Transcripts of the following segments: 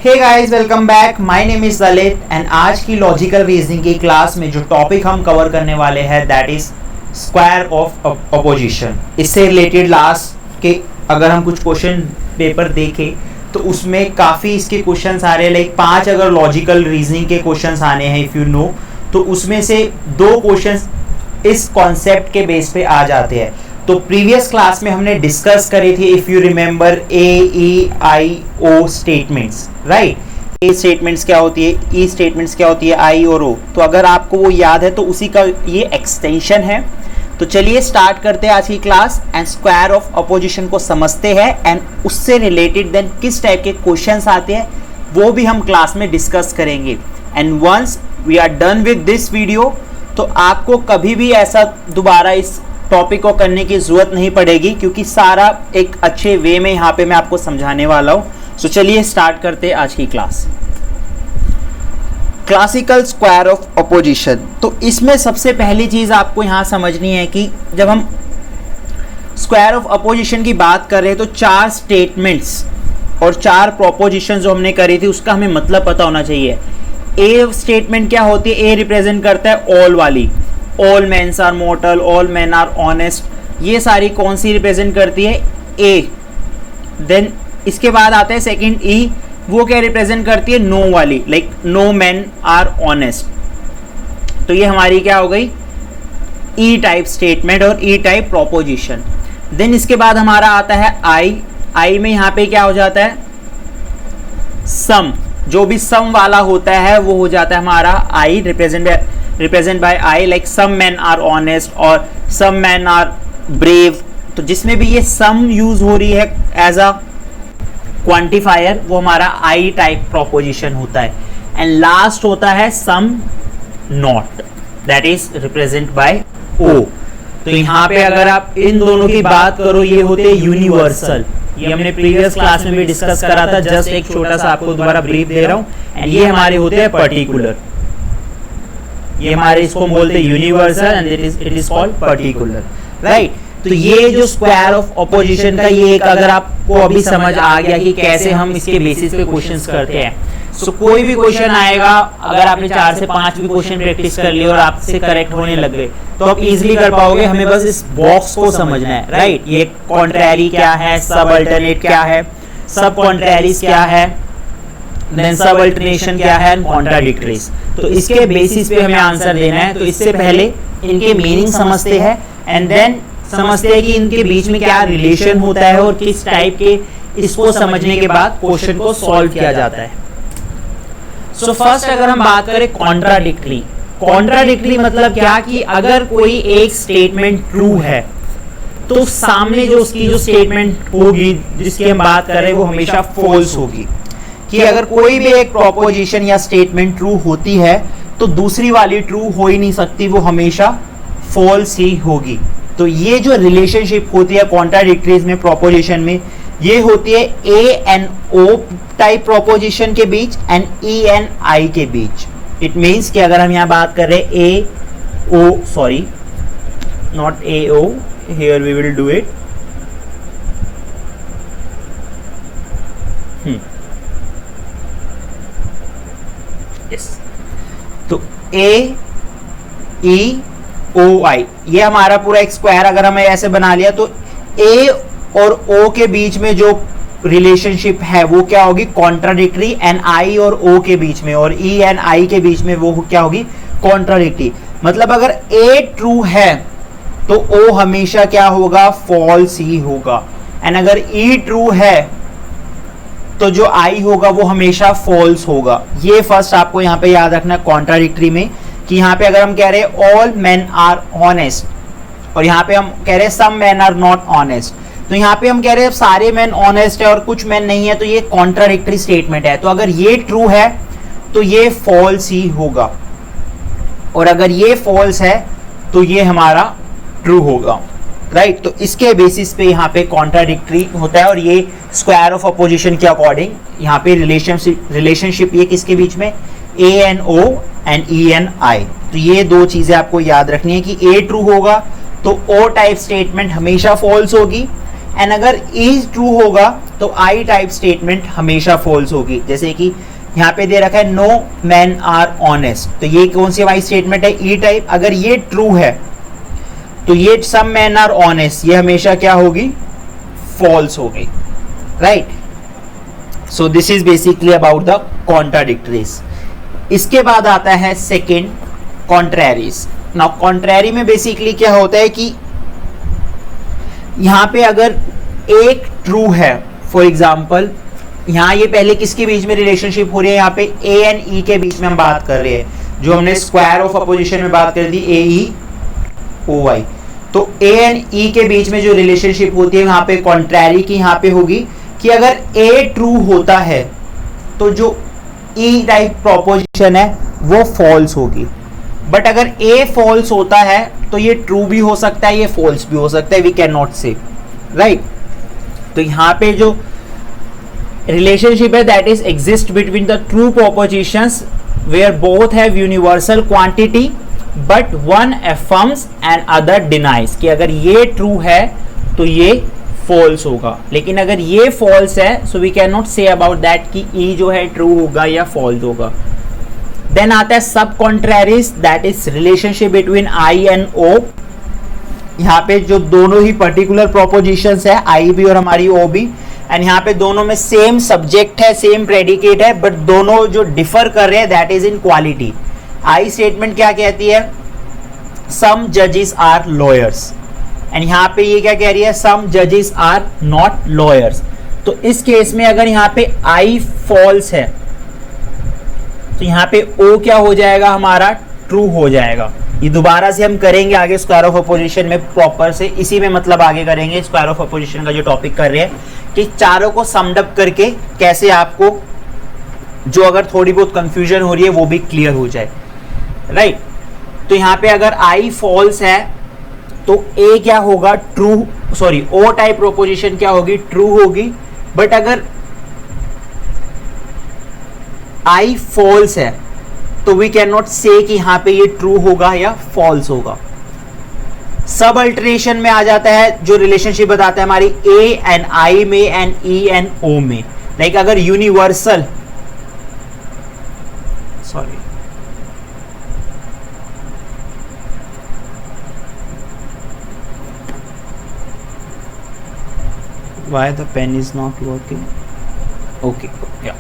Hey guys, welcome back. My name is Lalit and आज की logical reasoning की class में जो टॉपिक हम कवर करने वाले हैं that is square of opposition. इससे रिलेटेड लास्ट के अगर हम कुछ क्वेश्चन पेपर देखें तो उसमें काफ़ी इसके क्वेश्चंस आ रहे हैं। लाइक 5 अगर लॉजिकल रीजनिंग के क्वेश्चंस आने हैं इफ़ यू नो, तो उसमें से 2 क्वेश्चंस इस कॉन्सेप्ट के बेस पे आ जाते हैं। तो प्रीवियस क्लास में हमने डिस्कस करी थी if you remember AEIO statements, right. A statements क्या होती है, ई स्टेटमेंट्स क्या होती है, आई और ओ। तो अगर आपको वो याद है तो उसी का ये एक्सटेंशन है। तो चलिए स्टार्ट करते हैं आज की class and square of opposition को समझते हैं एंड उससे रिलेटेड देन किस टाइप के क्वेश्चंस आते हैं वो भी हम क्लास में डिस्कस करेंगे। And once we are done with this video तो आपको कभी भी ऐसा दोबारा इस टॉपिक को करने की जरूरत नहीं पड़ेगी क्योंकि सारा एक अच्छे वे में यहाँ पे मैं आपको समझाने वाला हूँ। सो चलिए स्टार्ट करते हैं आज की class. Classical square of opposition. तो इसमें सबसे पहली चीज आपको यहाँ समझनी है कि जब हम स्क्वायर ऑफ अपोजिशन की बात कर रहे हैं तो 4 स्टेटमेंट्स और 4 प्रोपोजिशन जो हमने करी थी उसका हमें मतलब पता होना चाहिए। ए स्टेटमेंट क्या होती है, ए रिप्रेजेंट करता है ऑल वाली, all mens are mortal, all men are honest. ये सारी कौन सी रिप्रेजेंट करती है, ए। देन इसके बाद आता है सेकंड ई, वो क्या रिप्रेजेंट करती है, नो वाली, like no men are honest. तो ये हमारी क्या हो गई, ई टाइप स्टेटमेंट और ई टाइप प्रोपोजिशन। देन इसके बाद हमारा आता है आई। आई में यहाँ पे क्या हो जाता है, सम। जो भी सम वाला होता है वो हो जाता है हमारा I, represent by I, like some man are honest और सम मैन आर ब्रेव। तो जिसमें भी ये सम यूज हो रही है एज अ क्वांटिफायर वो हमारा आई टाइप प्रोपोजिशन होता है। एंड लास्ट होता है some not, that is represent by O. तो यहाँ पे अगर आप इन दोनों की बात करो ये होते हैं यूनिवर्सल। ये हमने प्रीवियस क्लास में भी डिस्कस करा था, जस्ट एक छोटा सा आपको दोबारा ब्रीफ दे रहा हूँ। एंड ये हमारे होते हैं पर्टिकुलर, ये हमारे इसको बोलते हैं universal and it is called particular, right. तो ये जो स्क्वायर ऑफ अपोजिशन का ये एक अगर आपको अभी समझ आ गया कि कैसे हम इसके बेसिस पे क्वेश्चंस करते हैं। सो कोई भी क्वेश्चन आएगा, अगर आपने 4 से 5 भी क्वेश्चन प्रैक्टिस कर लिए और आपसे करेक्ट होने लग गए तो आप इजीली कर पाओगे। हमें बस इस बॉक्स को समझना है, राइट। ये कॉन्ट्रैरी क्या है, सब अल्टरनेट क्या है, सब कॉन्ट्रैरीज क्या है, देन सब अल्टरनेशन क्या है, कॉन्ट्राडिक्टरीज। तो इसके बेसिस पे हमें आंसर देना है। तो इससे पहले इनके मीनिंग समझते हैं एंड देन समझते हैं कि इनके बीच में क्या रिलेशन होता है और किस टाइप के, इसको समझने के बाद क्वेश्चन को सॉल्व किया जाता है। सो फर्स्ट अगर हम बात करें कॉन्ट्राडिक्टरी, कॉन्ट्राडिक्टरी मतलब क्या कि अगर कोई एक स्टेटमेंट ट्रू है तो सामने जो उसकी जो स्टेटमेंट होगी जिसकी हम बात कर रहे हैं वो हमेशा फॉल्स होगी। कि अगर कोई भी एक प्रोपोजिशन या स्टेटमेंट ट्रू होती है तो दूसरी वाली ट्रू हो ही नहीं सकती, वो हमेशा फॉल्स ही होगी। तो ये जो रिलेशनशिप होती है कॉन्ट्राडिक्टरीज में, प्रोपोजिशन में, ये होती है A and O type proposition के बीच एंड ई एंड आई के बीच। इट मीन्स कि अगर हम यहाँ बात कर रहे हैं A O, sorry not A O, here we will do it, तो ए ई ओ आई, ये हमारा पूरा एक स्क्वायर अगर हमें ऐसे बना लिया तो ए और ओ के बीच में जो रिलेशनशिप है वो क्या होगी, कॉन्ट्राडिक्टरी। एंड आई और ओ के बीच में और ई एंड आई के बीच में वो क्या होगी, कॉन्ट्राडिक्टरी। मतलब अगर ए ट्रू है तो ओ हमेशा क्या होगा, फॉल्स ही होगा। एंड अगर ई ट्रू है तो जो आई होगा वो हमेशा फॉल्स होगा। ये फर्स्ट आपको यहाँ पे याद रखना है कॉन्ट्राडिक्टरी में, कि यहाँ पे अगर हम कह रहे हैं ऑल मेन आर ऑनेस्ट और यहाँ पे हम कह रहे हैं some men are not honest, तो यहाँ पे हम कह रहे हैं सारे मेन ऑनेस्ट है और कुछ मेन नहीं है, तो ये कॉन्ट्राडिक्टरी स्टेटमेंट है। तो अगर ये ट्रू है तो ये फॉल्स ही होगा और अगर ये फॉल्स है तो ये हमारा ट्रू होगा, राइट। तो इसके बेसिस पे यहाँ पे कॉन्ट्राडिक्टरी होता है और ये स्क्वायर ऑफ अपोजिशन के अकॉर्डिंग यहाँ पे रिलेशनशिप ये किसके बीच में, A and O and E and I. तो ये 2 चीजें आपको याद रखनी है कि ए ट्रू होगा तो ओ टाइप स्टेटमेंट हमेशा फॉल्स होगी एंड अगर ई ट्रू होगा तो आई टाइप स्टेटमेंट हमेशा फॉल्स होगी। जैसे कि यहाँ पे दे रखा है नो मैन आर ऑनेस्ट, तो ये कौन सी हमारी स्टेटमेंट है? ई टाइप। अगर ये ट्रू है तो ये सम मैन आर ऑनेस्ट ये हमेशा क्या होगी? फॉल्स होगी, right. So this is basically about the contradictories. इसके बाद आता है सेकेंड, कॉन्ट्रैरीज। नाउ कॉन्ट्रैरी में बेसिकली क्या होता है कि यहां पे अगर एक ट्रू है, फॉर एग्जाम्पल यहां ये पहले किसके बीच में रिलेशनशिप हो रही है? यहाँ पे ए एंड ई के बीच में हम बात कर रहे हैं, जो हमने स्क्वायर ऑफ अपोजिशन में बात कर दी, ए ई ओ वाई। तो ए एंड ई के बीच में जो रिलेशनशिप होती है यहाँ पे कॉन्ट्रैरी की यहाँ पे होगी कि अगर ए ट्रू होता है तो जो ई टाइप प्रोपोजिशन है वो फॉल्स होगी, बट अगर ए फॉल्स होता है तो ये ट्रू भी हो सकता है, ये फॉल्स भी हो सकता है, we can not say, right. तो यहाँ पे जो रिलेशनशिप है that is exist between the true propositions where both have universal quantity but one affirms and other denies, कि अगर ये ट्रू है तो ये फॉल्स होगा, लेकिन अगर ये फॉल्स है so we can not say about that कि ई जो है ट्रू होगा या फॉल्स होगा। देन आता है subcontraries, that is relationship between I and O. यहाँ पे जो दोनों ही पर्टिकुलर प्रोपोजिशंस है, आई भी और हमारी ओ भी, एंड यहाँ पे दोनों में सेम सब्जेक्ट है, सेम प्रेडिकेट है, बट दोनों जो डिफर कर रहे हैं that is in quality. I statement क्या कहती है? सम जजेस आर लॉयर्स, एंड यहाँ पे ये क्या कह रही है? सम जजेस आर नॉट लॉयर्स। तो इस केस में अगर यहाँ पे आई फॉल्स है तो यहाँ पे ओ क्या हो जाएगा? हमारा ट्रू हो जाएगा। ये दोबारा से हम करेंगे आगे स्क्वायर ऑफ अपोजिशन में प्रॉपर से, इसी में मतलब आगे करेंगे स्क्वायर ऑफ अपोजिशन का जो टॉपिक कर रहे हैं, कि चारों को समड अप करके कैसे आपको जो अगर थोड़ी बहुत कंफ्यूजन हो रही है वो भी क्लियर हो जाए, राइट। तो यहाँ पे अगर आई फॉल्स है तो ए क्या होगा? ट्रू, सॉरी ओ टाइप प्रोपोजिशन क्या होगी? ट्रू होगी। बट अगर आई फॉल्स है तो वी कैन नॉट से कि यहाँ पे ये ट्रू होगा या फॉल्स होगा। सब अल्टरनेशन में आ जाता है जो रिलेशनशिप बताता है हमारी ए एंड आई में एंड ई एंड ओ में। लाइक अगर universal, sorry why the pen is not working, okay yeah,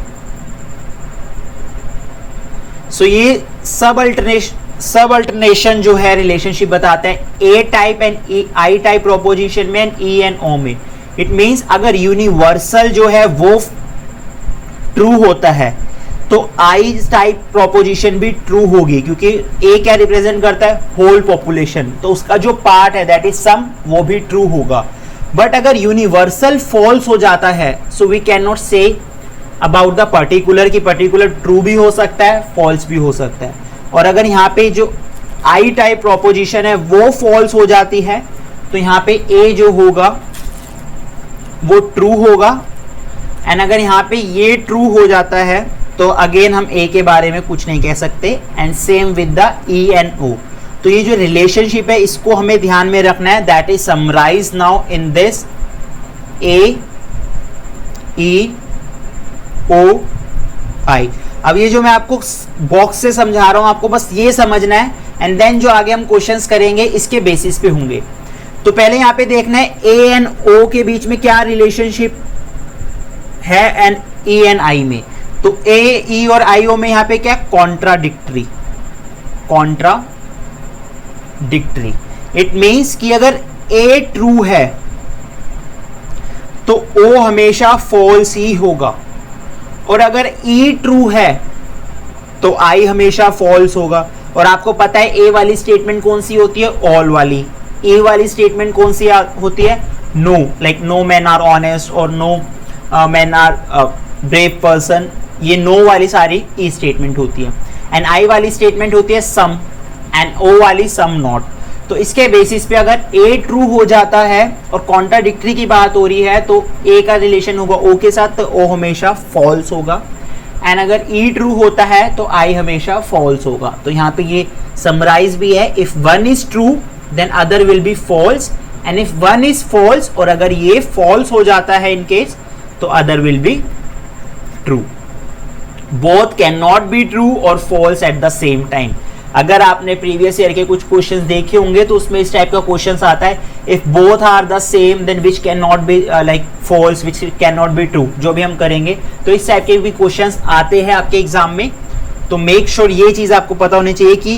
so ये सब अल्टरनेशन जो है रिलेशनशिप बताता है A type and I type proposition में एंड ई एंड ओ में। इट मींस अगर यूनिवर्सल जो है वो ट्रू होता है तो आई टाइप प्रोपोजिशन भी ट्रू होगी, क्योंकि ए क्या रिप्रेजेंट करता है? होल पॉपुलेशन, तो उसका जो पार्ट है दैट इज सम, वो भी ट्रू होगा। बट अगर यूनिवर्सल फॉल्स हो जाता है so we can not say about the particular, कि पर्टिकुलर ट्रू भी हो सकता है, फॉल्स भी हो सकता है। और अगर यहाँ पे जो आई टाइप प्रोपोजिशन है वो फॉल्स हो जाती है तो यहाँ पे ए जो होगा वो ट्रू होगा, एंड अगर यहाँ पे ये ट्रू हो जाता है तो अगेन हम ए के बारे में कुछ नहीं कह सकते, and same with the E and O. तो ये जो रिलेशनशिप है इसको हमें ध्यान में रखना है, that is summarize now in this A E O I. अब ये जो मैं आपको बॉक्स से समझा रहा हूं आपको बस ये समझना है, एंड देन जो आगे हम क्वेश्चंस करेंगे इसके बेसिस पे होंगे। तो पहले यहाँ पे देखना है ए एंड ओ के बीच में क्या रिलेशनशिप है एंड ई एंड आई में। तो ए ई और आई ओ में यहाँ पे क्या? Contradictory, contradictory. इट मीन्स कि अगर ए ट्रू है तो ओ हमेशा फॉल्स ही होगा, और अगर ई ट्रू है तो आई हमेशा फॉल्स होगा। और आपको पता है ए वाली स्टेटमेंट कौन सी होती है? ऑल वाली। ए वाली स्टेटमेंट कौन सी होती है? No, like no man are honest और no man are brave person, ये नो वाली सारी ई स्टेटमेंट होती है। एंड आई वाली स्टेटमेंट होती है सम, एंड ओ वाली सम नॉट। तो इसके बेसिस पे अगर ए ट्रू हो जाता है और कॉन्ट्राडिक्टरी की बात हो रही है तो ए का रिलेशन होगा ओ के साथ, तो ओ हमेशा फॉल्स होगा, एंड अगर ई ट्रू होता है तो आई हमेशा फॉल्स होगा। तो यहाँ पे ये समराइज भी है, if one is true then other will be false, and if one is false और अगर ये फॉल्स हो जाता है इन केस तो other will be true. Both can not be true और false at the same time. अगर आपने प्रीवियस ईयर के कुछ क्वेश्चंस देखे होंगे तो उसमें इस टाइप का क्वेश्चंस आता है, if both are the same then which can not be like false, which can not be true, जो भी हम करेंगे तो इस टाइप के भी क्वेश्चंस आते हैं आपके एग्जाम में। तो मेक श्योर ये चीज आपको पता होनी चाहिए कि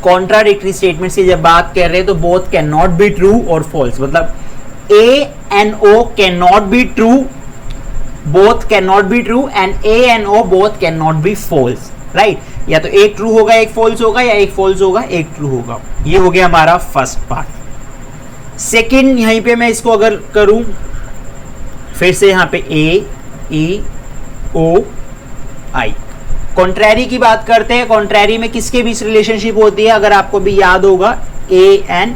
कॉन्ट्राडिक्टरी स्टेटमेंट्स की जब बात कर रहे हैं तो both can not be true और फॉल्स, मतलब A and O can not be true, both can not be true, and A and O both can not be false, right. या तो एक ट्रू होगा एक फॉल्स होगा, या एक फॉल्स होगा एक ट्रू होगा। ये हो गया हमारा फर्स्ट पार्ट। सेकंड यहीं पे मैं इसको अगर करूं फिर से यहां पे A E O I, कॉन्ट्रैरी की बात करते हैं। कॉन्ट्रैरी में किसके बीच रिलेशनशिप होती है, अगर आपको भी याद होगा A एंड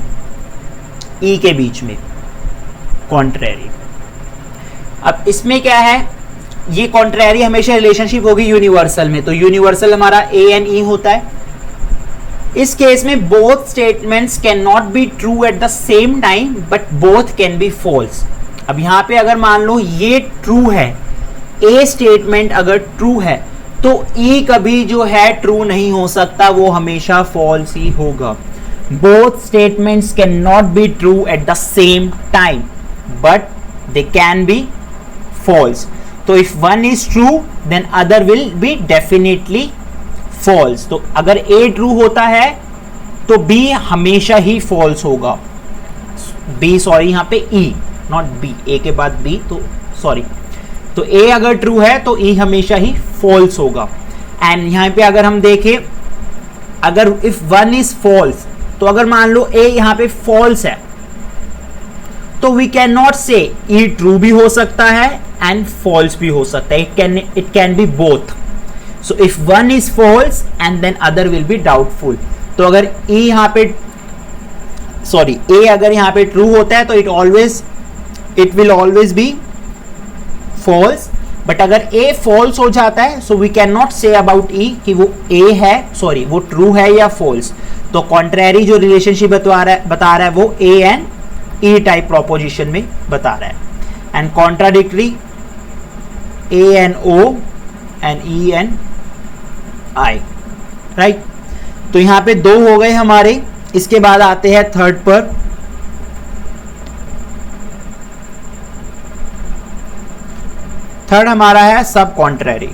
E के बीच में कॉन्ट्रैरी। अब इसमें क्या है, ये कॉन्ट्रैरी हमेशा रिलेशनशिप होगी यूनिवर्सल में, तो यूनिवर्सल हमारा A एंड E होता है। इस केस में both statements can not be true at the same time but both can be false. अब यहां पे अगर मान लो ये ट्रू है, A स्टेटमेंट अगर ट्रू है तो E कभी जो है ट्रू नहीं हो सकता, वो हमेशा फॉल्स ही होगा। Both statements can not be true at the same time but they can be false. तो if one is true then other will be definitely false. तो अगर A ट्रू होता है तो B हमेशा ही फॉल्स होगा। B सॉरी यहां पे E नॉट B, A के बाद B, तो सॉरी, तो A अगर ट्रू है तो E हमेशा ही फॉल्स होगा। एंड यहां पे अगर हम देखें, अगर इफ वन इज फॉल्स, तो अगर मान लो A यहां पे फॉल्स है तो वी कैन नॉट से E ट्रू भी हो सकता है एंड फॉल्स भी हो सकता है, it can be both. So if one is false and then other will be doubtful. तो अगर E यहां पे सॉरी A अगर यहां पे ट्रू होता है तो it will always be false, but अगर A फॉल्स हो जाता है so we can not say about E कि वो A है, सॉरी वो ट्रू है या फॉल्स। तो कॉन्ट्रैरी जो रिलेशनशिप बता रहा है वो A and E type proposition में बता रहा है, and contradictory A and O and E and I, right. तो यहां पे दो हो गए हमारे। इसके बाद आते हैं थर्ड पर। थर्ड हमारा है सब कॉन्ट्रैरी।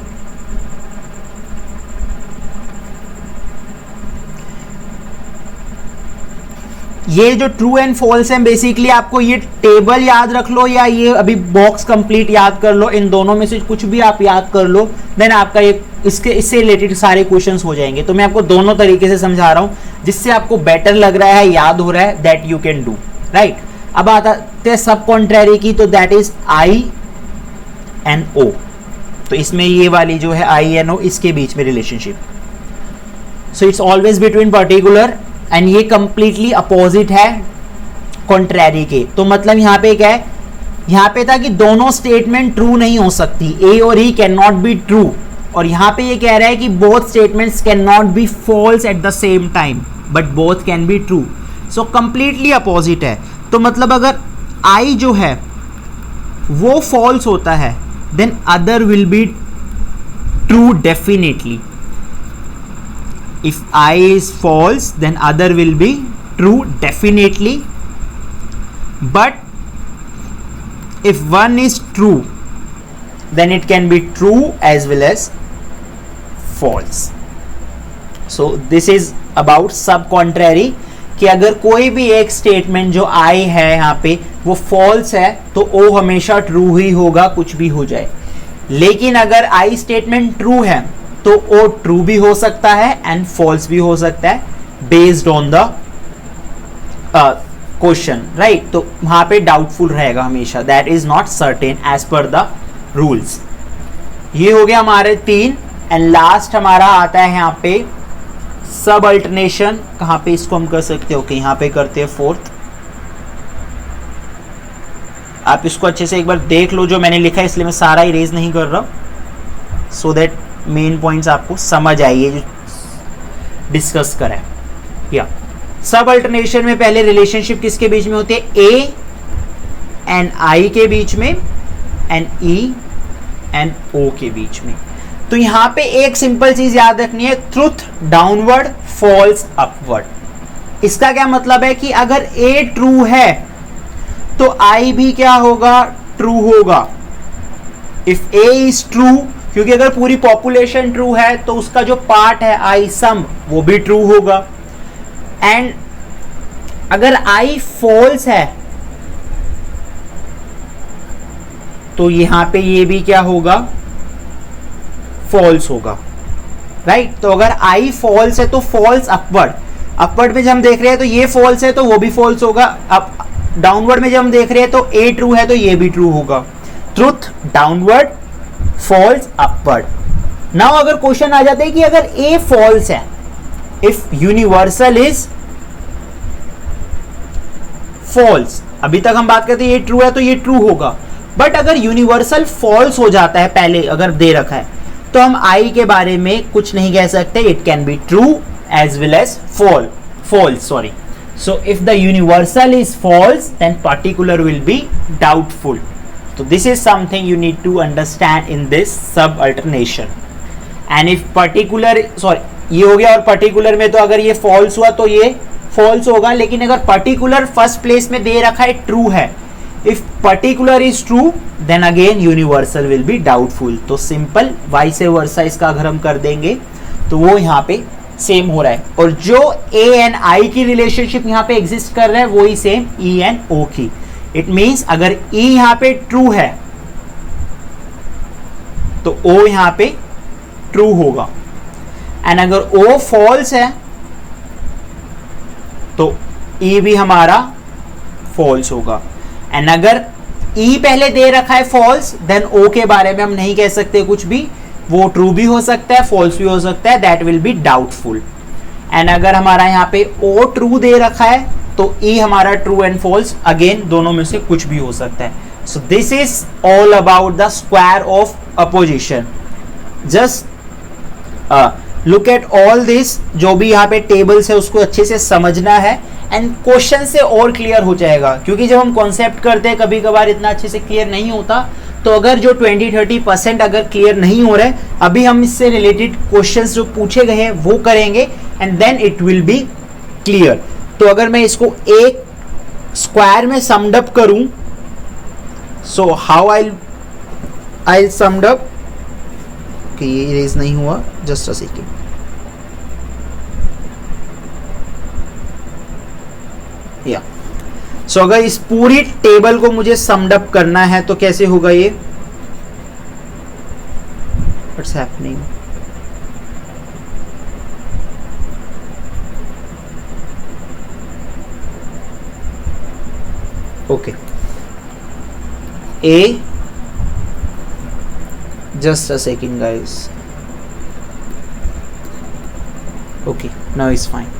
ये जो ट्रू एंड फॉल्स है, बेसिकली आपको ये टेबल याद रख लो या ये अभी बॉक्स कंप्लीट याद कर लो, इन दोनों में से कुछ भी आप याद कर लो, देन आपका ये इससे रिलेटेड सारे क्वेश्चंस हो जाएंगे। तो मैं आपको दोनों तरीके से समझा रहा हूं जिससे आपको बेटर लग रहा है, याद हो रहा है, that you can do, right. अब आते हैं सब कॉन्ट्रैरी की, तो that is I and O। तो इसमें ये वाली जो है I एंड O, इसके बीच में relationship, so it's always between particular, and ये कंप्लीटली अपोजिट है कॉन्ट्रैरी के। तो मतलब यहां पे क्या है, यहां पे था कि दोनों स्टेटमेंट ट्रू नहीं हो सकती, A और E can not be true, और यहां पे ये कह रहा है कि both statements can not be false at the same time but both can be true. So completely opposite है। तो मतलब अगर I जो है वो फॉल्स होता है then other will be true definitely. If I is false, then other will be true definitely. But if one is true, then it can be true as well as false. So this is about sub contrary, कि अगर कोई भी एक statement जो I है यहाँ पे वो false है तो O हमेशा true ही होगा, कुछ भी हो जाए। लेकिन अगर I स्टेटमेंट true है तो O ट्रू भी हो सकता है एंड फॉल्स भी हो सकता है based on the question, right. तो वहां पे डाउटफुल रहेगा हमेशा, that is not certain as per the rules. ये हो गया हमारे 3, एंड लास्ट हमारा आता है यहाँ पे सब अल्टरनेशन। कहां पे इसको हम कर सकते हो, ओके यहाँ पे करते हैं 4th। आप इसको अच्छे से एक बार देख लो जो मैंने लिखा है, इसलिए मैं सारा इरेज नहीं कर रहा, सो दैट मेन पॉइंट्स आपको समझ आइए जो डिस्कस करें। या सब अल्टरनेशन में पहले रिलेशनशिप किसके बीच में होती है, A एंड I के बीच में, एंड ई एंड ओ के बीच में। तो यहां पे एक सिंपल चीज याद रखनी है, ट्रुथ डाउनवर्ड, फॉल्स अपवर्ड। इसका क्या मतलब है कि अगर ए ट्रू है तो आई भी क्या होगा, ट्रू होगा। इफ ए इज ट्रू, क्योंकि अगर पूरी पॉपुलेशन ट्रू है तो उसका जो पार्ट है आई सम वो भी ट्रू होगा। एंड अगर आई फॉल्स है तो यहां पे ये भी क्या होगा, फॉल्स होगा, राइट। तो अगर आई फॉल्स है तो फॉल्स अपवर्ड, अपवर्ड में जब हम देख रहे हैं तो ये फॉल्स है तो वो भी फॉल्स होगा। अब डाउनवर्ड में जब हम देख रहे हैं तो ए ट्रू है तो ये भी ट्रू होगा। Truth downward, false upward. Now अगर क्वेश्चन आ जाता है कि अगर ए फॉल्स है, इफ यूनिवर्सल इज फॉल्स, अभी तक हम बात करते हैं ये ट्रू है तो ये ट्रू होगा, बट अगर यूनिवर्सल फॉल्स हो जाता है पहले अगर दे रखा है तो हम आई के बारे में कुछ नहीं कह सकते, it can be true as well as false, sorry. So if the universal is false then particular will be doubtful. तो this is something you need to understand in this sub alternation. And if particular, sorry ये हो गया, और particular में तो अगर ये false हुआ तो ये फॉल्स होगा, लेकिन अगर पर्टिकुलर फर्स्ट प्लेस में दे रखा है ट्रू है, if particular is true then again universal will be doubtful. तो सिंपल वाइस वर्सा इसका अगर हम कर देंगे तो वो यहाँ पे सेम हो रहा है, और जो ए एंड आई की रिलेशनशिप यहाँ पे एग्जिस्ट कर रहा है वही सेम ई एंड ओ की। इट मीन्स अगर ई यहाँ पे ट्रू है तो ओ यहाँ पे ट्रू होगा, एंड अगर ओ फॉल्स है तो ई भी हमारा फॉल्स होगा। एंड अगर ई पहले दे रखा है फॉल्स देन ओ के बारे में हम नहीं कह सकते कुछ भी, वो ट्रू भी हो सकता है फॉल्स भी हो सकता है, that will be doubtful. And अगर हमारा यहाँ पे ओ ट्रू दे रखा है तो ई हमारा ट्रू एंड फॉल्स, अगेन दोनों में से कुछ भी हो सकता है। So this is all about the square of opposition. Just look at all this, जो भी यहाँ पे टेबल्स है उसको अच्छे से समझना है एंड क्वेश्चन से और क्लियर हो जाएगा, क्योंकि जब हम कॉन्सेप्ट करते हैं कभी कभार इतना अच्छे से क्लियर नहीं होता। तो अगर जो 20-30% अगर क्लियर नहीं हो रहा है, अभी हम इससे रिलेटेड क्वेश्चंस जो पूछे गए हैं वो करेंगे and then it will be clear. तो अगर मैं इसको एक स्क्वायर में समड अप करूं, so how I summed up, कि ये इरेज नहीं हुआ, जस्ट अ सेकेंड। या सो अगर इस पूरी टेबल को मुझे समड अप करना है तो कैसे होगा ये, what's happening, okay A, just a second guys, okay now it's fine.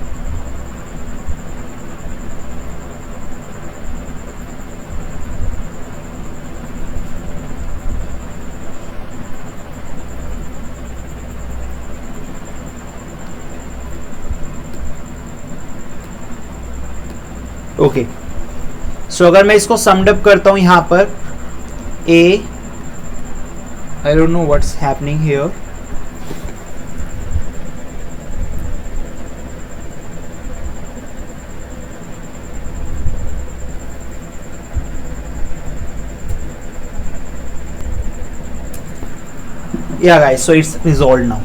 Okay so अगर मैं इसको समड अप करता हूं यहां पर ए, I don't know what's happening here. Yeah guys, so it's resolved now.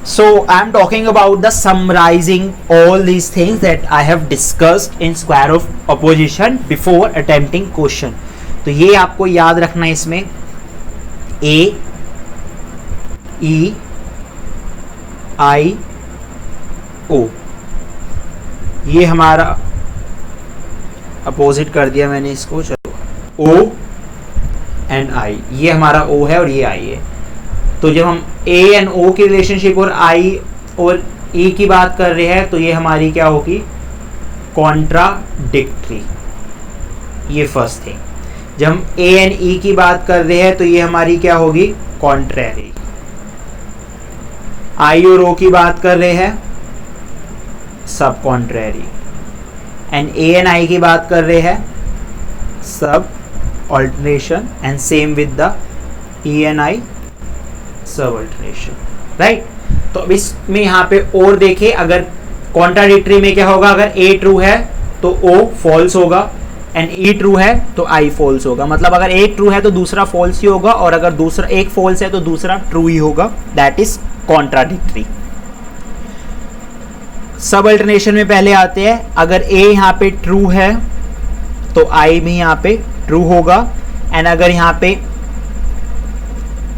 So I'm talking about the summarizing all these things that I have discussed in square of opposition before attempting question. तो ये आपको याद रखना है इसमें, ए ई आई ओ, ये हमारा opposite कर दिया मैंने इसको, चलो ओ एंड आई, ये हमारा ओ है और ये आई है। तो जब हम ए एंड ओ की रिलेशनशिप और आई और ई की बात कर रहे हैं तो ये हमारी क्या होगी, कॉन्ट्राडिक्टरी, ये फर्स्ट थिंग। जब हम ए एंड ई की बात कर रहे हैं तो ये हमारी क्या होगी, कॉन्ट्रेरी। आई और ओ की बात कर रहे हैं, सब contrary. And A and I की बात कर रहे हैं, सब alternation and same with the E and I सब alternation, right? तो अब इसमें यहाँ पे और देखें, अगर कॉन्ट्राडिक्टरी में क्या होगा, अगर A ट्रू है तो O फॉल्स होगा एंड E ट्रू है तो I फॉल्स होगा। मतलब अगर एक ट्रू है तो दूसरा फॉल्स ही होगा, और अगर दूसरा एक फॉल्स है तो दूसरा ट्रू ही होगा। That is contradictory. सब अल्टरनेशन में पहले आते हैं, अगर A यहाँ पे ट्रू है तो I भी यहाँ पे ट्रू होगा, एंड अगर यहाँ पे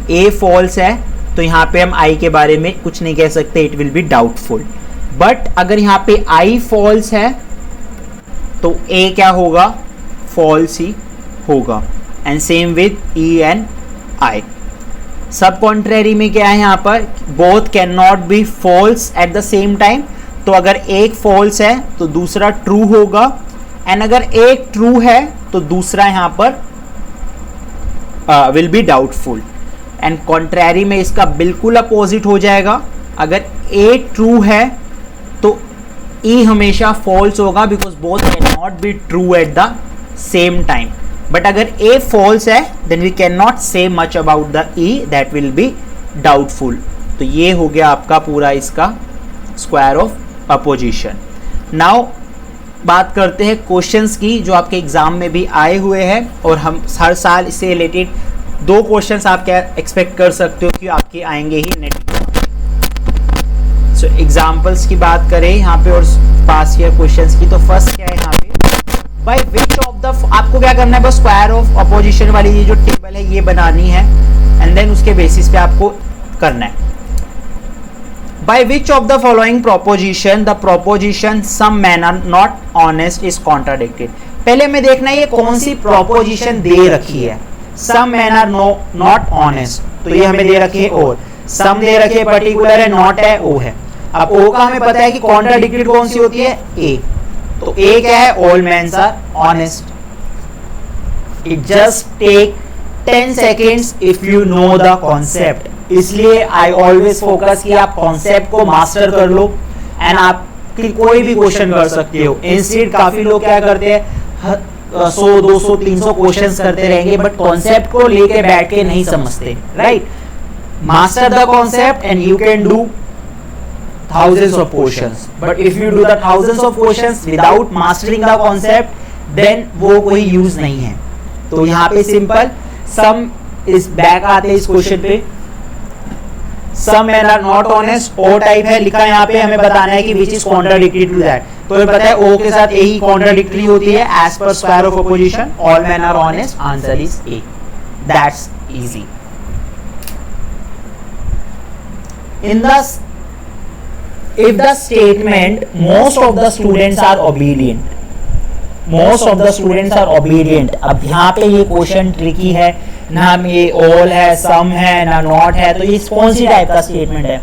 A फॉल्स है तो यहाँ पे हम I के बारे में कुछ नहीं कह सकते, it will be doubtful. But अगर यहाँ पे I फॉल्स है तो A क्या होगा, फॉल्स ही होगा, and same with E and I। सब कॉन्ट्रेरी में क्या है यहाँ पर, both can not be false at the same time. तो अगर एक फॉल्स है तो दूसरा ट्रू होगा, एंड अगर एक ट्रू है तो दूसरा यहाँ पर will be doubtful. And contrary में इसका बिल्कुल अपोजिट हो जाएगा, अगर ए ट्रू है तो ई हमेशा फॉल्स होगा, because both can not be true at the same time. But अगर ए फॉल्स है देन वी कैन नॉट से much about the E, that will be doubtful. तो ये हो गया आपका पूरा इसका स्क्वायर ऑफ अपोजिशन। नाउ बात करते हैं क्वेश्चंस की जो आपके एग्जाम में भी आए हुए हैं, और हम हर साल इससे रिलेटेड 2 क्वेश्चंस आप क्या एक्सपेक्ट कर सकते हो कि आपके आएंगे ही नेट। सो एग्जांपल्स की बात करें यहाँ पे और पास ईयर क्वेश्चंस की, तो फर्स्ट क्या है यहाँ पे, बाय विच ऑफ द, आपको क्या करना है, बस स्क्वायर ऑफ अपोजिशन वाली ये जो टेबल है ये बनानी है, एंड देन उसके बेसिस पे आपको करना है। By which of the following proposition the proposition some men are not honest is contradicted? पहले हमें देखना है ये कौन सी proposition दे रखी है। Some men are not honest, तो ये हमें दे रखी है और some दे रखी है particular है, not है, O है। अब O का हमें पता है कि contradicted कौन सी होती है, A। तो A क्या है, all men are honest। It just take 10 seconds if you know the concept। इसलिए आई ऑलवेज फोकस कि आप कॉन्सेप्ट को मास्टर कर लो, एंड आप कोई भी क्वेश्चन कर सकते हो। इंस्टेड काफी लोग क्या करते हैं, 100 200 300 क्वेश्चंस करते रहेंगे, बट कॉन्सेप्ट को लेके बैठ के नहीं समझते, right? Master the concept and you can do thousands of questions, but if you do the thousands of questions without mastering the concept, then वो कोई यूज नहीं है। तो यहाँ पे सिंपल सम इस बैक आते हैं इस क्वेश्चन पे, Some men are not honest, O type है लिखा यहाँ पे, हमें बताना है कि which is contradictory to that। तो हमें पता है O के साथ A ही contradictory होती है as per square of opposition, all men are honest, answer is A। That's easy। In the if the statement most of the students are obedient, most of the students are obedient, अब यहाँ पे ये question tricky है ना, ये all है, सम है, ना नॉट है, तो ये कौन सी टाइप का स्टेटमेंट है,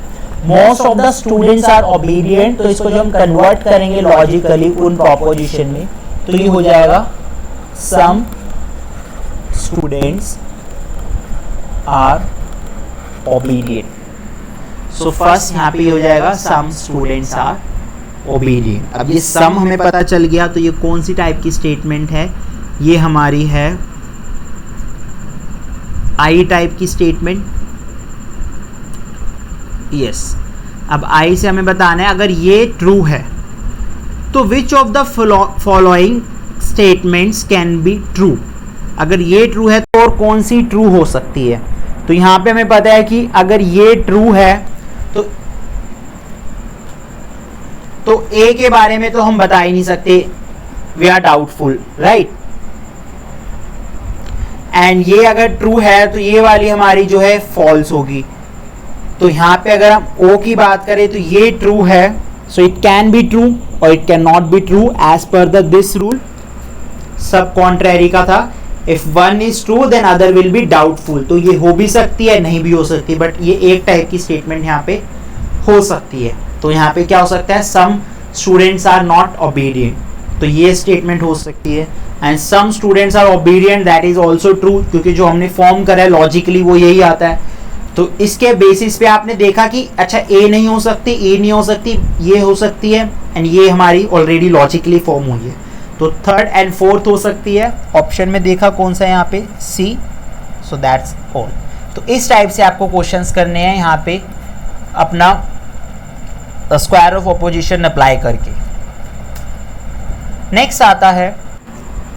most of the students are obedient. तो इसको जब हम कन्वर्ट करेंगे लॉजिकली उन प्रोपोजिशन में, तो ये हो जाएगा some students are obedient. So first यहाँ पे हो जाएगा सम स्टूडेंट्स आर ओबीडियंट। अब ये सम हमें पता चल गया, तो ये कौन सी टाइप की स्टेटमेंट है, ये हमारी है आई टाइप की स्टेटमेंट। यस, अब आई से हमें बताना है अगर ये ट्रू है तो विच of the following statements can be true. अगर ये ट्रू है तो और कौन सी ट्रू हो सकती है। तो यहां पे हमें पता है कि अगर ये ट्रू है तो ए के बारे में तो हम बता ही नहीं सकते, we are doubtful, right? And ये अगर ट्रू है तो ये वाली हमारी जो है फॉल्स होगी। तो यहाँ पे अगर हम ओ की बात करें तो ये ट्रू है, so it can be true और it can not be true as per the this rule. Sub contrary का था, if one is true then other will be doubtful. तो ये हो भी सकती है, नहीं भी हो सकती, बट ये एक टाइप की स्टेटमेंट यहाँ पे हो सकती है। तो यहाँ पे क्या हो सकता है, some students are not obedient, तो ये स्टेटमेंट हो सकती है। And some students are obedient, that is also true, क्योंकि जो हमने फॉर्म करा है लॉजिकली वो यही आता है। तो इसके बेसिस पे आपने देखा कि अच्छा ए नहीं हो सकती, ए नहीं हो सकती, ये हो सकती है, एंड ये हमारी ऑलरेडी लॉजिकली फॉर्म हुई है। तो थर्ड एंड फोर्थ हो सकती है, ऑप्शन में देखा कौन सा है यहाँ पे, सी। So that's all. तो इस टाइप से आपको क्वेश्चंस करने हैं यहाँ पे अपना स्क्वायर ऑफ ऑपोजिशन अप्लाई करके। नेक्स्ट आता है,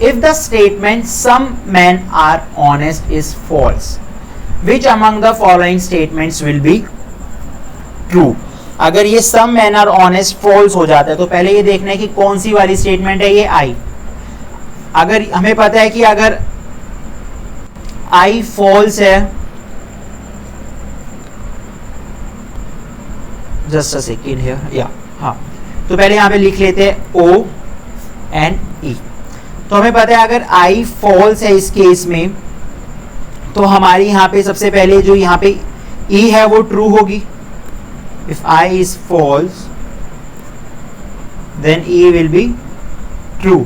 if the statement some man are honest is false, which among the following statements will be true. अगर ये some man are honest false हो जाता है तो पहले ये देखना है कि कौन सी वाली स्टेटमेंट है, ये आई। अगर हमें पता है कि अगर आई फॉल्स है, जस्ट अ सेकेंड हियर, या हाँ, तो पहले यहां पे लिख लेते हैं ओ एंड ई। तो हमें पता है अगर आई फॉल्स है इस केस में, तो हमारी यहां पे सबसे पहले जो यहां पे ई है वो ट्रू होगी। If I is false, then E will be true.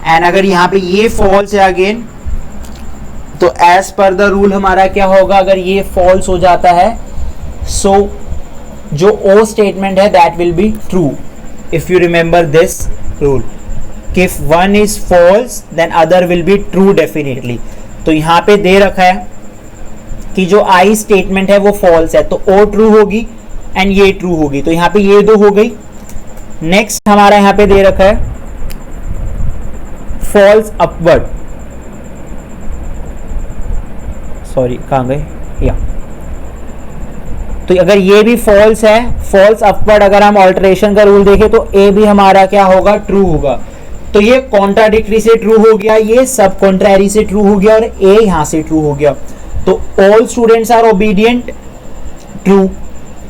And अगर यहाँ पे ये false है अगेन, तो as per the rule हमारा क्या होगा, अगर ये false हो जाता है, so जो O statement है that will be true. If you remember this rule, if one is false, then other will be true definitely. तो यहाँ पे दे रखा है कि जो आई स्टेटमेंट है वो फॉल्स है, तो ओ ट्रू होगी एंड ये ट्रू होगी, तो यहाँ पे ये दो हो गई। नेक्स्ट हमारा यहाँ पे दे रखा है फॉल्स अपवर्ड, सॉरी कहाँ गए, या तो अगर ये भी फॉल्स है, फॉल्स अपवर्ड अगर हम ऑल्टरेशन का रूल देखें तो ए भी हमारा क्या होगा, ट्रू होगा। तो ये कॉन्ट्राडिक्टरी से ट्रू हो गया, ये सब कॉन्ट्रैरी से ट्रू हो गया और ए यहां से ट्रू हो गया। तो all students are obedient, true.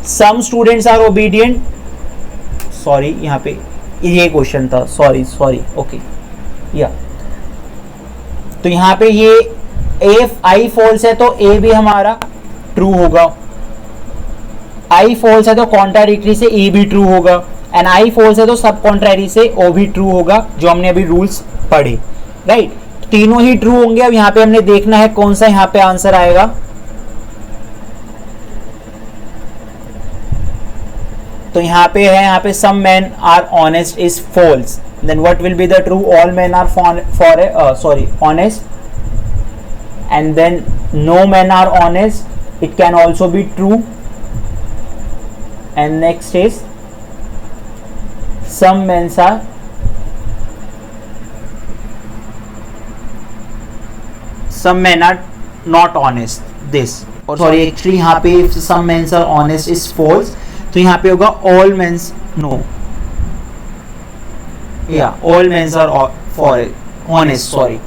Some students are obedient, sorry यहाँ पे ये क्वेश्चन था, सॉरी ओके, या तो यहाँ पे ये ए आई फॉल्स है तो ए भी हमारा ट्रू होगा, आई फॉल्स है तो कॉन्ट्राडिक्टरी से ए भी ट्रू होगा, एंड आई फॉल्स है तो सब कॉन्ट्रैरी से ओ भी ट्रू होगा, जो हमने अभी रूल्स पढ़े, राइट। तीनों ही ट्रू होंगे। अब यहाँ पे हमने देखना है कौन सा यहाँ पे आंसर आएगा। तो यहाँ पे है, यहाँ पे some man are honest is false, then what will be the true, all man are honest, and then no man are honest, it can also be true, and next is some men are not honest, this, और sorry actually यहाँ पे some men are honest is false, तो यहाँ पे होगा all men no, all men are honest, sorry.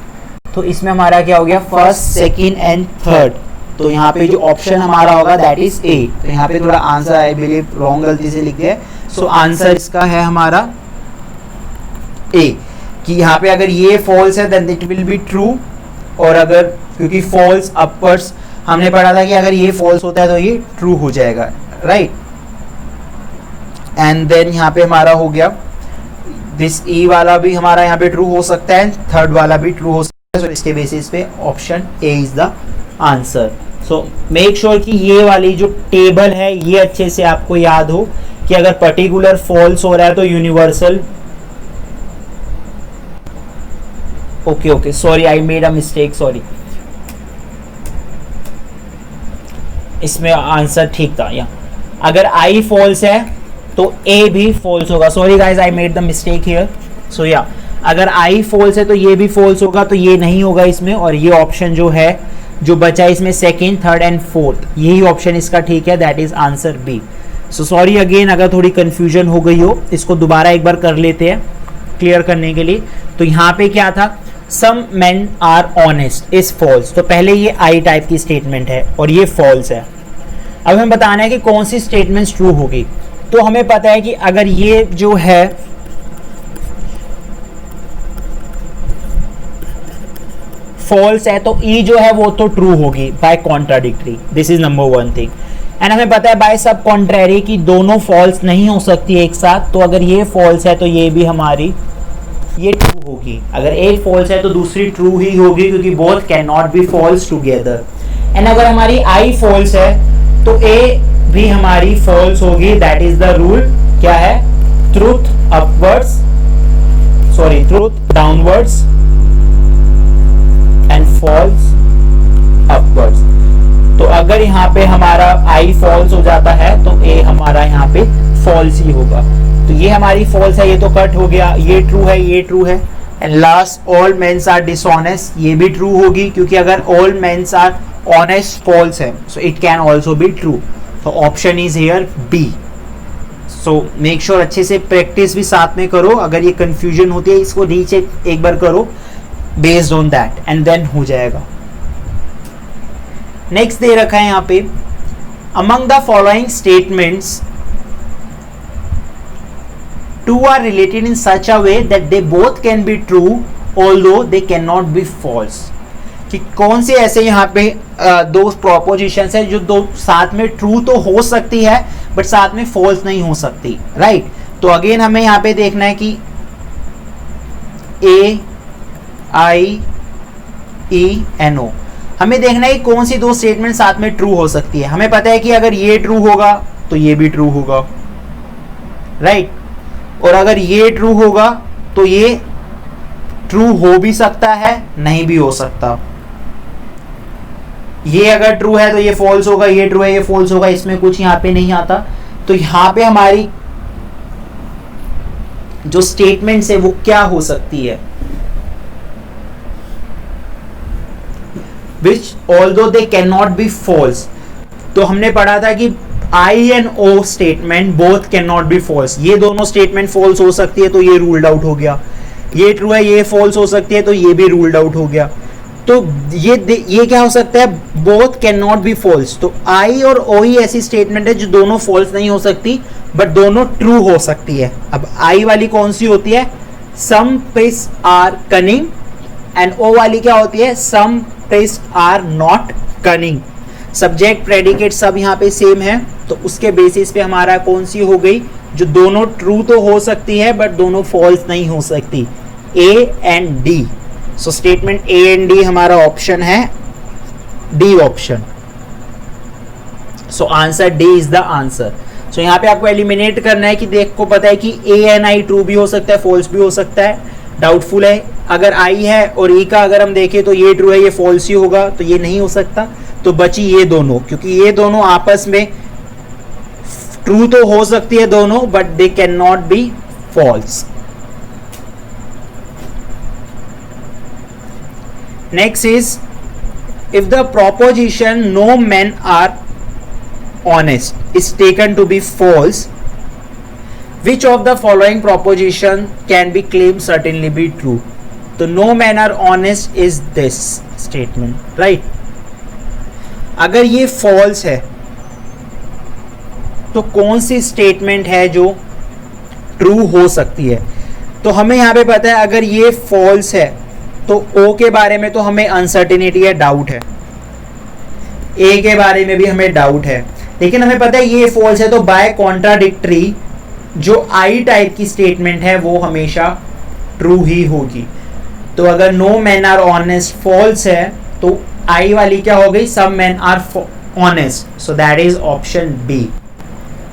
तो इसमें हमारा क्या हो गया, फर्स्ट, सेकंड एंड थर्ड। तो यहाँ पे जो ऑप्शन हमारा होगा दैट इज ए। तो यहाँ पे थोड़ा आंसर आई बिलीव रॉन्ग गलती से लिख दिया, सो आंसर इसका है हमारा ए, कि यहाँ पे अगर ये फॉल्स है then it will be true, और अगर क्योंकि फॉल्स अपवर्ड्स हमने पढ़ा था कि अगर ये फॉल्स होता है तो ये ट्रू हो जाएगा, राइट। एंड देन यहाँ पे हमारा हो गया दिस ई वाला भी हमारा यहाँ पे ट्रू हो सकता है, थर्ड वाला भी ट्रू हो सकता है, सो इसके बेसिस पे option A is the answer. So make sure कि ये वाली जो टेबल है ये अच्छे से आपको याद हो कि अगर पर्टिकुलर फॉल्स हो रहा है तो universal, okay sorry I made a mistake, sorry, इसमें आंसर ठीक था। या अगर आई फॉल्स है तो ए भी फॉल्स होगा, sorry guys I made the mistake here. So या अगर आई फॉल्स है तो ये भी फॉल्स होगा, तो ये नहीं होगा इसमें, और ये ऑप्शन जो है जो बचा इसमें सेकेंड, थर्ड एंड फोर्थ, यही ऑप्शन इसका ठीक है, that is answer B. So sorry again अगर थोड़ी कंफ्यूजन हो गई हो, इसको दोबारा एक बार कर लेते हैं क्लियर करने के लिए। तो यहाँ पे क्या था, some men are honest is false, तो पहले ये आई टाइप की स्टेटमेंट है और ये फॉल्स है। अब हमें बताना है कि कौन सी स्टेटमेंट ट्रू होगी। तो हमें पता है कि अगर ये जो है फॉल्स है तो ई जो है वो तो ट्रू होगी by contradictory, this is number one thing. And हमें पता है बाय सब कॉन्ट्रैरी कि दोनों फॉल्स नहीं हो सकती एक साथ, तो अगर ये फॉल्स है तो ये भी हमारी ये ट्रू होगी, अगर एक फॉल्स है तो दूसरी ट्रू ही होगी, क्योंकि both can not be false together. And अगर हमारी आई फॉल्स है तो ए भी हमारी फॉल्स होगी, दैट इज द रूल क्या है, truth upwards, sorry truth downwards and false upwards. तो अगर यहाँ पे हमारा आई फॉल्स हो जाता है तो ए हमारा यहाँ पे फॉल्स ही होगा। तो ये हमारी फॉल्स है, ये तो कट हो गया, ये ट्रू है, ये ट्रू है। And last all mens are dishonest, ये भी ट्रू होगी क्योंकि अगर all mens are honest false है so it can also be true. तो option is here B. So make sure अच्छे से प्रैक्टिस भी साथ में करो, अगर ये कंफ्यूजन होती है इसको रीचेक एक बार करो based on that and then हो जाएगा। नेक्स्ट दे रखा है यहाँ पे, among the following statements two are related in such a way that they both can be true although they cannot be false। कि कौन से ऐसे यहाँ पे दो प्रोपोजिशंस है जो दो साथ में ट्रू तो हो सकती है बट साथ में फॉल्स नहीं हो सकती, राइट। तो अगेन हमें यहाँ पे देखना है कि ए आई ई एन ओ, हमें देखना है कि कौन सी दो स्टेटमेंट साथ में ट्रू हो सकती है। हमें पता है कि अगर ये ट्रू होगा तो ये भी ट्रू होगा, राइट। और अगर ये ट्रू होगा तो ये ट्रू हो भी सकता है, नहीं भी हो सकता। ये अगर ट्रू है तो ये फॉल्स होगा, ये ट्रू है ये फॉल्स होगा, इसमें कुछ यहां पे नहीं आता। तो यहां पे हमारी जो स्टेटमेंट्स है वो क्या हो सकती है, which although they cannot be false। तो हमने पढ़ा था कि I and O statement both can not be false, ये दोनों स्टेटमेंट फॉल्स हो सकती है तो ये रूल्ड आउट हो गया। ये ट्रू है ये फॉल्स हो सकती है तो ये भी रूल्ड आउट हो गया। तो ये क्या हो सकता है, both can not be false. तो आई और ओ ही ऐसी स्टेटमेंट है जो दोनों फॉल्स नहीं हो सकती बट दोनों ट्रू हो सकती है। अब आई वाली कौन सी होती है, some fish are cunning, and O वाली क्या होती है, some fish are not cunning. Subject predicate सब यहाँ पे सेम है तो उसके बेसिस पे हमारा कौन सी हो गई, जो दोनों ट्रू तो हो सकती है बट दोनों फॉल्स नहीं हो सकती, A and D. So statement A and D हमारा ऑप्शन है D option. So answer D is the answer. So यहाँ पे आपको एलिमिनेट करना है कि देखो पता है कि ए एंड आई ट्रू भी हो सकता है फॉल्स भी हो सकता है, डाउटफुल है। अगर आई है और ई का अगर हम देखें तो ये ट्रू है ये फॉल्स ही होगा, तो ये नहीं हो सकता। तो बची ये दोनों, क्योंकि ये दोनों आपस में ट्रू तो हो सकती है दोनों but they can not be false. Next is, if the proposition no men are honest is taken to be false, which of the following proposition can be claimed certainly be true? तो no men are honest is this statement, right? अगर ये false है तो कौन सी statement है जो true हो सकती है? तो हमें यहाँ पे पता है अगर ये फॉल्स है तो ओ के बारे में तो हमें अनसर्टेनिटी है, डाउट है। ए के बारे में भी हमें डाउट है, लेकिन हमें पता है ये फॉल्स है तो बाय कॉन्ट्राडिक्टरी जो आई टाइप की स्टेटमेंट है वो हमेशा ट्रू ही होगी। तो अगर no man are honest false है तो आई वाली क्या हो गई, some man are honest. So that is option B.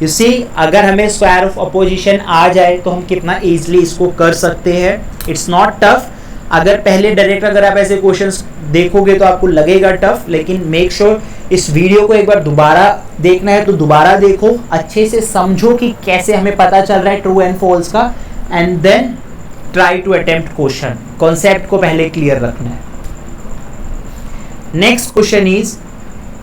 You see, अगर हमें स्क्वायर ऑफ अपोजिशन आ जाए तो हम कितना इजीली इसको कर सकते हैं। It's not tough. अगर पहले डायरेक्ट अगर आप ऐसे क्वेश्चंस देखोगे तो आपको लगेगा टफ, लेकिन मेक श्योर इस वीडियो को एक बार दोबारा देखना है तो दोबारा देखो, अच्छे से समझो कि कैसे हमें पता चल रहा है ट्रू एंड फॉल्स का, and then try to attempt question. Concept को पहले क्लियर रखना है। Next question is,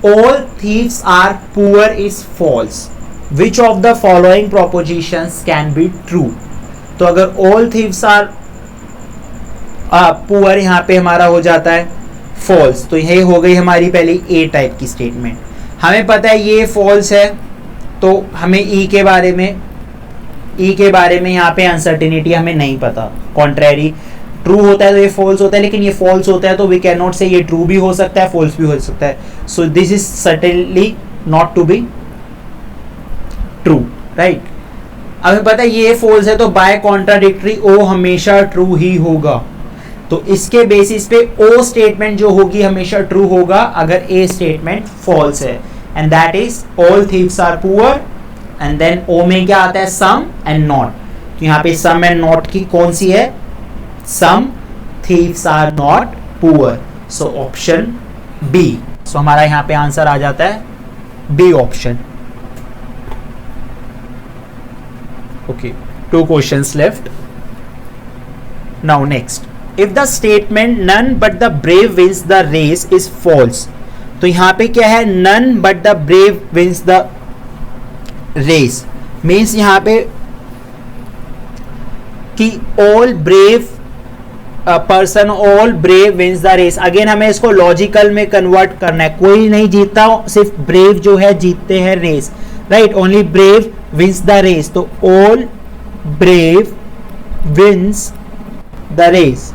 all thieves are poor is false, which of the following propositions can be true? तो अगर ऑल थीव्स आर पुअर यहाँ पे हमारा हो जाता है फॉल्स, तो ये हो गई हमारी पहली ए टाइप की स्टेटमेंट। हमें पता है ये फॉल्स है तो हमें ई के बारे में यहाँ पे अनसर्टेनिटी हमें नहीं पता। कॉन्ट्रेरी ट्रू होता है तो ये फॉल्स होता है, लेकिन ये फॉल्स होता है तो वी कैन नॉट से ये ट्रू भी हो सकता है फॉल्स भी हो सकता है। So this is certainly not to be true, right. हमें पता है ये फॉल्स है तो बाय कॉन्ट्राडिक्टरी ओ हमेशा ट्रू ही होगा। तो इसके बेसिस पे ओ स्टेटमेंट जो होगी हमेशा ट्रू होगा अगर ए स्टेटमेंट फॉल्स है, and that is all thieves are poor, and then O में क्या आता है, सम एंड नॉट। तो यहाँ पे सम एंड नॉट की कौन सी है, some thieves are not poor, so option B. So हमारा यहाँ पे आंसर आ जाता है B option. Okay, 2 questions left. Now next, if the statement none but the brave wins the race is false, तो यहां पे क्या है, none but the brave wins the race, means यहां पे कि all brave person, all brave wins the race. Again हमें इसको लॉजिकल में कन्वर्ट करना है, कोई नहीं जीतता, सिर्फ ब्रेव जो है जीतते हैं race, right, only brave wins the race, तो all brave wins the race.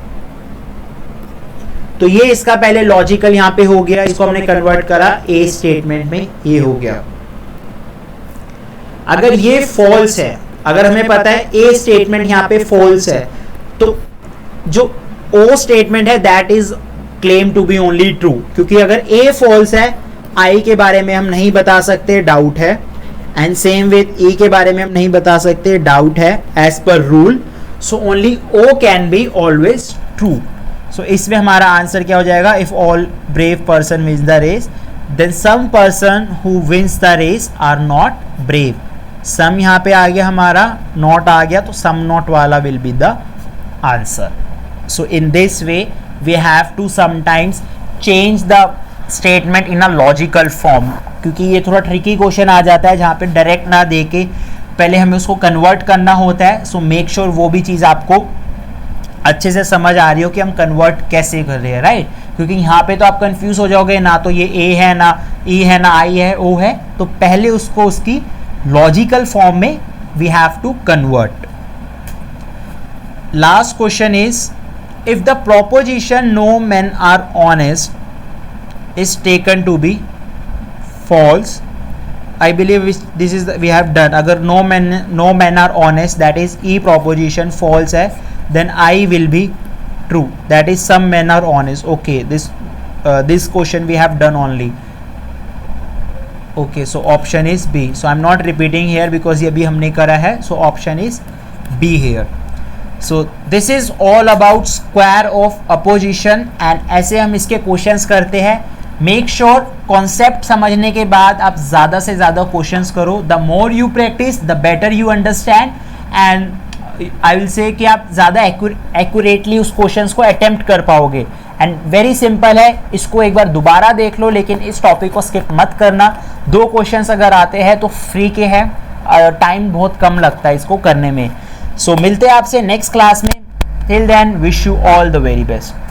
तो ये इसका पहले लॉजिकल यहां पे हो गया, इसको हमने कन्वर्ट करा ए स्टेटमेंट में, ये हो गया। अगर ये फॉल्स है, अगर हमें पता है ए स्टेटमेंट यहां पे फॉल्स है, तो जो ओ स्टेटमेंट है that is claim to be only true, क्योंकि अगर ए फॉल्स है आई के बारे में हम नहीं बता सकते, डाउट है, एंड सेम विथ ई के बारे में हम नहीं बता सकते, डाउट है as per rule, so only O can be always true. So इसमें हमारा आंसर क्या हो जाएगा, if all brave person wins the race then some person who wins the race are not brave. Some यहाँ पे आ गया हमारा, नॉट आ गया, तो सम नॉट वाला will be the answer. So in this way we have to sometimes change the statement in a logical form, क्योंकि ये थोड़ा ट्रिकी क्वेश्चन आ जाता है जहाँ पे डायरेक्ट ना दे के पहले हमें उसको कन्वर्ट करना होता है। सो मेक श्योर वो भी चीज़ आपको अच्छे से समझ आ रही हो कि हम कन्वर्ट कैसे कर रहे हैं, राइट, क्योंकि यहाँ पे तो आप कंफ्यूज हो जाओगे, ना तो ये ए है, ना ई है, ना आई है, ओ है, तो पहले उसको उसकी लॉजिकल फॉर्म में we have to convert. Last question is, if the proposition no men are honest is taken to be false, I believe this is we have done, अगर no men are honest, that is E proposition false है, then I will be true, that is some men are honest. Okay, this question we have done only. Okay, so option is B. So I'm not repeating here because ये भी हमने करा है, so option is B here. So this is all about square of opposition, and ऐसे हम इसके questions करते हैं। मेक श्योर कॉन्सेप्ट समझने के बाद आप ज़्यादा से ज़्यादा क्वेश्चंस करो, the more you practice the better you understand, and I will say कि आप ज़्यादा एक्यूरेटली उस क्वेश्चंस को अटेम्प्ट कर पाओगे। एंड वेरी सिंपल है, इसको एक बार दोबारा देख लो, लेकिन इस टॉपिक को स्किप मत करना। 2 क्वेश्चंस अगर आते हैं तो फ्री के हैं, टाइम बहुत कम लगता है इसको करने में। सो मिलते हैं आपसे नेक्स्ट क्लास में, till then wish you all the very best.